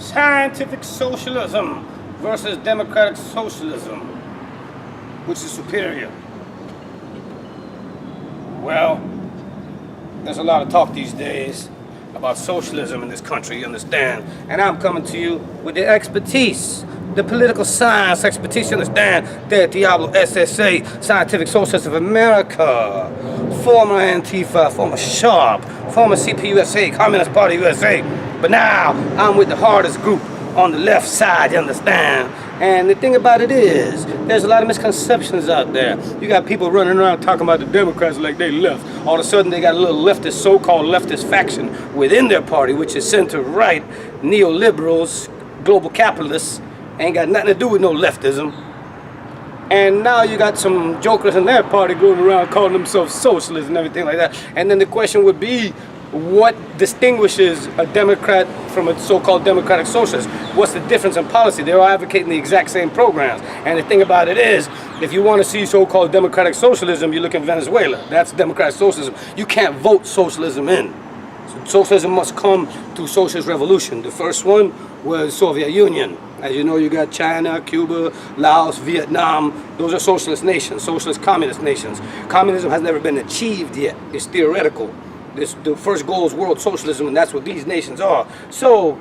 Scientific socialism versus democratic socialism. Which is superior? Well, there's a lot of talk these days about socialism in this country, you understand? And I'm coming to you with the expertise, the political science expertise, you understand? Del Diablo SSA, Scientific Socialists of America, former Antifa, former SHARP, former CPUSA, Communist Party USA. But now, I'm with the hardest group on the left side, you understand? And the thing about it is, there's a lot of misconceptions out there. You got people running around talking about the Democrats like they left. All of a sudden they got a little leftist, so-called leftist faction within their party, which is center-right, neoliberals, global capitalists, ain't got nothing to do with no leftism. And now you got some jokers in their party going around calling themselves socialists and everything like that. And then the question would be, what distinguishes a Democrat from a so-called democratic socialist? What's the difference in policy? They're all advocating the exact same programs. And the thing about it is, if you want to see so-called democratic socialism, you look in Venezuela. That's democratic socialism. You can't vote socialism in. Socialism must come through socialist revolution. The first one was Soviet Union. As you know, you got China, Cuba, Laos, Vietnam. Those are socialist nations, socialist communist nations. Communism has never been achieved yet. It's theoretical. The first goal is world socialism, and that's what these nations are. So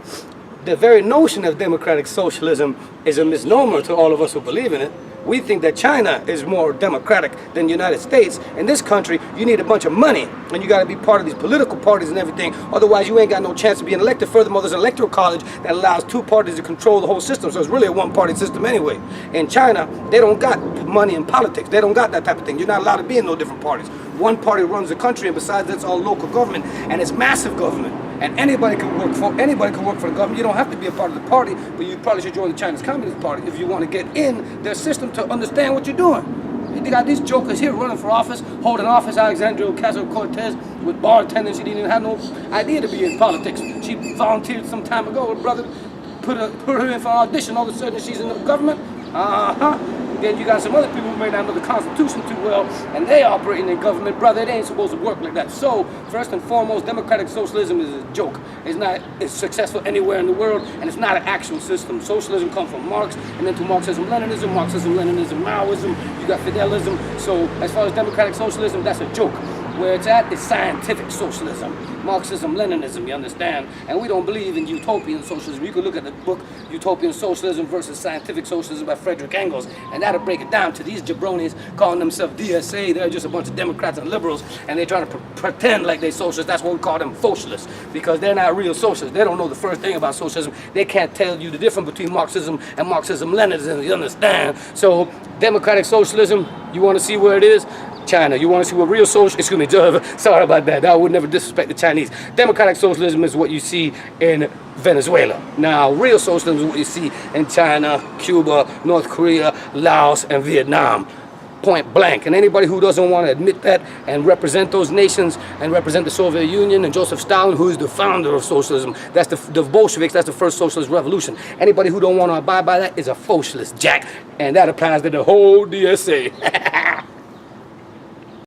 the very notion of democratic socialism is a misnomer to all of us who believe in it. We think that China is more democratic than the United States. In this country, you need a bunch of money, and you got to be part of these political parties and everything. Otherwise, you ain't got no chance of being elected. Furthermore, there's an electoral college that allows two parties to control the whole system. So it's really a one-party system anyway. In China, they don't got money in politics. They don't got that type of thing. You're not allowed to be in no different parties. One party runs the country, and besides, that's all local government, and it's massive government. And anybody can work for the government. You don't have to be a part of the party, but you probably should join the Chinese Communist Party if you want to get in their system to understand what you're doing. They got these jokers here running for office, holding office. Alexandria Ocasio-Cortez with bartending. She didn't even have no idea to be in politics. She volunteered some time ago. Her brother put her in for an audition. All of a sudden she's in the government. Then you got some other people who may not know the Constitution too well, and they operating in government. Brother, it ain't supposed to work like that. So, first and foremost, democratic socialism is a joke. It's successful anywhere in the world, and it's not an actual system. Socialism comes from Marx, and then to Marxism-Leninism, Marxism-Leninism, Maoism, you got Fidelism. So, as far as democratic socialism, that's a joke. Where it's at is scientific socialism, Marxism-Leninism, you understand? And we don't believe in utopian socialism. You can look at the book Utopian Socialism versus Scientific Socialism by Frederick Engels, and that'll break it down to these jabronis calling themselves DSA. They're just a bunch of Democrats and liberals, and they're trying to pretend like they're socialists. That's why we call them socialists, because they're not real socialists. They don't know the first thing about socialism. They can't tell you the difference between Marxism and Marxism-Leninism, you understand? So, democratic socialism, you want to see where it is? China. You want to see what real sorry about that. I would never disrespect the Chinese. Democratic socialism is what you see in Venezuela. Now, real socialism is what you see in China, Cuba, North Korea, Laos, and Vietnam. Point blank. And anybody who doesn't want to admit that and represent those nations and represent the Soviet Union and Joseph Stalin, who is the founder of socialism, that's the Bolsheviks, that's the first socialist revolution. Anybody who don't want to abide by that is a socialist, Jack. And that applies to the whole DSA.